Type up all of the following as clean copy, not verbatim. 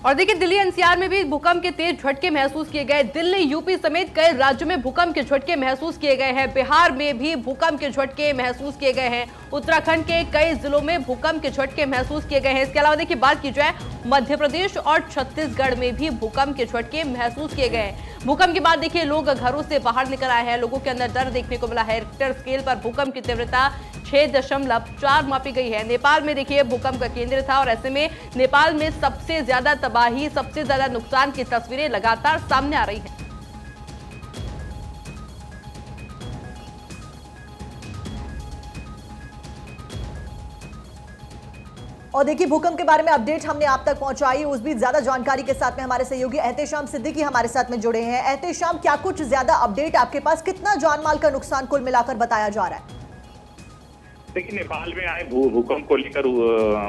और देखिए दिल्ली एनसीआर में भी भूकंप के तेज झटके महसूस किए गए। दिल्ली, यूपी समेत कई राज्यों में भूकंप के झटके महसूस किए गए हैं। बिहार में भी भूकंप के झटके महसूस किए गए हैं। उत्तराखंड के कई जिलों में भूकंप के झटके महसूस किए गए हैं। इसके अलावा देखिए बात की जाए मध्य प्रदेश और छत्तीसगढ़ में भी भूकंप के झटके महसूस किए गए हैं। भूकंप के बाद देखिए लोग घरों से बाहर निकल आए हैं। लोगों के अंदर डर देखने को मिला है। रिक्टर स्केल पर भूकंप की तीव्रता 6.4 मापी गई है। नेपाल में देखिए भूकंप का केंद्र था और ऐसे में नेपाल में सबसे ज्यादा तबाही, सबसे ज्यादा नुकसान की तस्वीरें लगातार सामने आ रही हैं। और देखिए भूकंप के बारे में अपडेट हमने आप तक पहुंचाई। उस भी ज्यादा जानकारी के साथ में हमारे सहयोगी एहतेशाम सिद्दीकी हमारे साथ में जुड़े हैं। एहतेशाम, क्या कुछ ज्यादा अपडेट आपके पास, कितना जानमाल का नुकसान कुल मिलाकर बताया जा रहा है? देखिए नेपाल में आए भूकंप को लेकर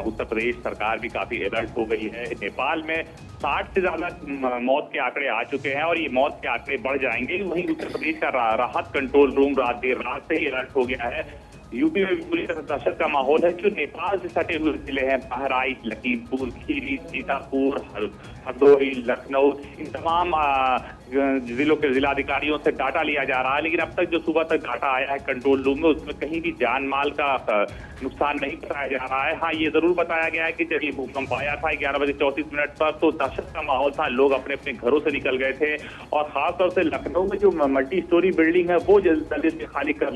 उत्तर प्रदेश सरकार भी काफी अलर्ट हो गई है। नेपाल में 60 से ज्यादा मौत के आंकड़े आ चुके हैं और ये मौत के आंकड़े बढ़ जाएंगे। वहीं उत्तर प्रदेश का राहत कंट्रोल रूम देर रात से ही अलर्ट हो गया है। यूपी में भी पूरी तरह दहशत का माहौल है। जो नेपाल से सटे हुए जिले हैं, बहराइच, लखीमपुर खीरी, सीतापुर, हरदोई, लखनऊ, इन तमाम जिलों के जिलाधिकारियों से डाटा लिया जा रहा है। लेकिन अब तक जो सुबह तक डाटा आया है कंट्रोल रूम में, उसमें कहीं भी जान माल का नुकसान नहीं बताया जा रहा है। हाँ, ये जरूर बताया गया है कि जब ये भूकंप आया था 11:34 पर, तो दहशत का माहौल था। लोग अपने अपने घरों से निकल गए थे और खासतौर से लखनऊ में जो मल्टी स्टोरी बिल्डिंग है वो जल्दी से खाली कर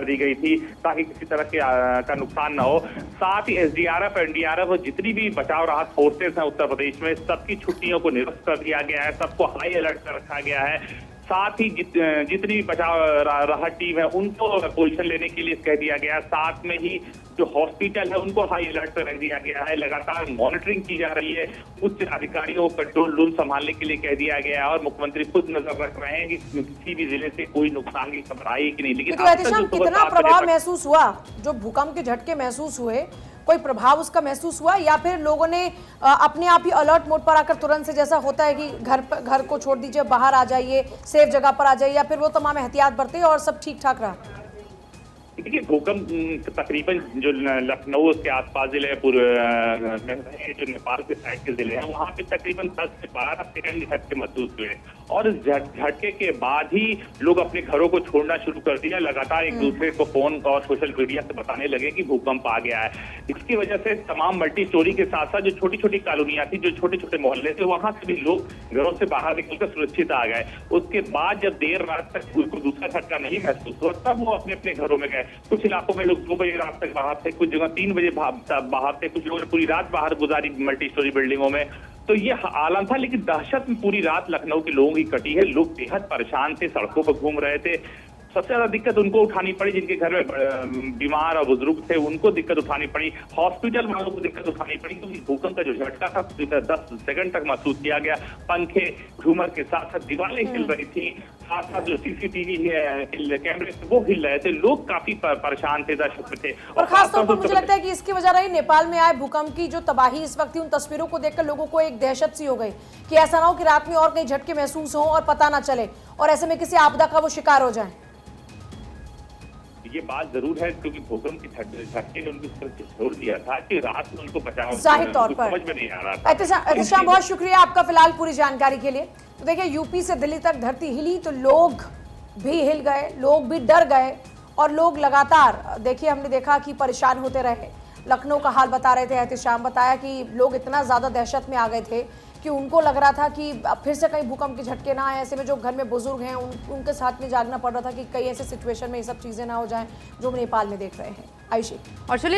दी गई थी ताकि किसी तरह का नुकसान न हो। साथ ही एसडीआरएफ, एनडीआरएफ और जितनी भी बचाव राहत फोर्सेस हैं उत्तर प्रदेश में, सबकी छुट्टियों को निरस्त कर दिया गया है। सबको हाई अलर्ट कर रखा गया है। साथ ही जितनी भी बचाव राहत टीम है उनको पोजीशन लेने के लिए कह दिया गया है। साथ में ही जो हॉस्पिटल है उनको हाई अलर्ट पर रख दिया गया है। लगातार मॉनिटरिंग की जा रही है। उच्च अधिकारियों को कंट्रोल रूम संभालने के लिए कह दिया गया है और मुख्यमंत्री खुद नजर रख रहे हैं कि किसी भी जिले से कोई नुकसान की खबर आई कि नहीं। लेकिन कितना प्रभाव महसूस हुआ? जो भूकंप के झटके महसूस हुए, कोई प्रभाव उसका महसूस हुआ या फिर लोगों ने अपने आप ही अलर्ट मोड पर आकर तुरंत से, जैसा होता है कि घर को छोड़ दीजिए, बाहर आ जाइए, सेफ जगह पर आ जाइए, या फिर वो तमाम एहतियात बरते और सब ठीक ठाक रहा? देखिए भूकंप तकरीबन जो लखनऊ के आसपास जिले जो नेपाल के साइड के जिले हैं वहाँ पे तकरीबन 10 से 12 सेकंड झटके महसूस हुए और इस झटके के बाद ही लोग अपने घरों को छोड़ना शुरू कर दिया। लगातार एक दूसरे को फोन और सोशल मीडिया से बताने लगे कि भूकंप आ गया है। इसकी वजह से तमाम मल्टी स्टोरी के साथ साथ जो छोटी छोटी कॉलोनियां थी, जो छोटे छोटे मोहल्ले थे, वहां से भी लोग घरों से बाहर निकलकर सुरक्षित आ गए। उसके बाद जब देर रात तक उनको दूसरा झटका नहीं महसूस हुआ तब वो अपने अपने घरों में गए। कुछ इलाकों में लोग 2 बजे रात तक बाहर थे, कुछ जगह 3 बजे बाहर थे, कुछ लोगों ने पूरी रात बाहर गुजारी मल्टी स्टोरी बिल्डिंगों में। तो ये आलम था। लेकिन दहशत में पूरी रात लखनऊ के लोगों की कटी है। लोग बेहद परेशान थे, सड़कों पर घूम रहे थे। सबसे ज्यादा दिक्कत उनको उठानी पड़ी जिनके घर में बीमार और बुजुर्ग थे, उनको दिक्कत उठानी पड़ी। हॉस्पिटल वालों को दिक्कत उठानी पड़ी क्योंकि भूकंप का जो झटका था 10 सेकंड तक महसूस किया गया। पंखे, झूमर के साथ साथ दीवारें हिल रही थी, साथ साथ जो सीसीटीवी कैमरे वो हिल रहे थे। लोग काफी परेशान थे, दहशत में थे। और खासतौर पर मुझे लगता है कि इसकी वजह रही नेपाल में आए भूकंप की जो तबाही इस वक्त थी, उन तस्वीरों को देखकर लोगों को एक दहशत सी हो गई कि ऐसा ना हो कि रात में और कई झटके महसूस हो और पता ना चले और ऐसे में किसी आपदा का वो शिकार हो जाए। ये बात जरूर है क्योंकि भूकंप के झटके ने उनको छोड़ दिया था कि रात में उनको बचाव जाहिर तौर पर समझ में नहीं आ रहा था। एहतेशाम, बहुत शुक्रिया आपका फिलहाल पूरी जानकारी के लिए। तो देखिए यूपी से दिल्ली तक धरती हिली तो लोग भी हिल गए, लोग भी डर गए और लोग लगातार, देखिए हमने देखा कि परेशान होते रहे। लखनऊ का हाल बता रहे थे एहतेशाम, बताया कि लोग इतना ज्यादा दहशत में आ गए थे कि उनको लग रहा था कि फिर से कहीं भूकंप के झटके ना आए। ऐसे में जो घर में बुजुर्ग हैं उनके साथ में जागना पड़ रहा था कि कई ऐसे सिचुएशन में ये सब चीजें ना हो जाएं जो हम नेपाल में देख रहे हैं। आयुषी, और चलिए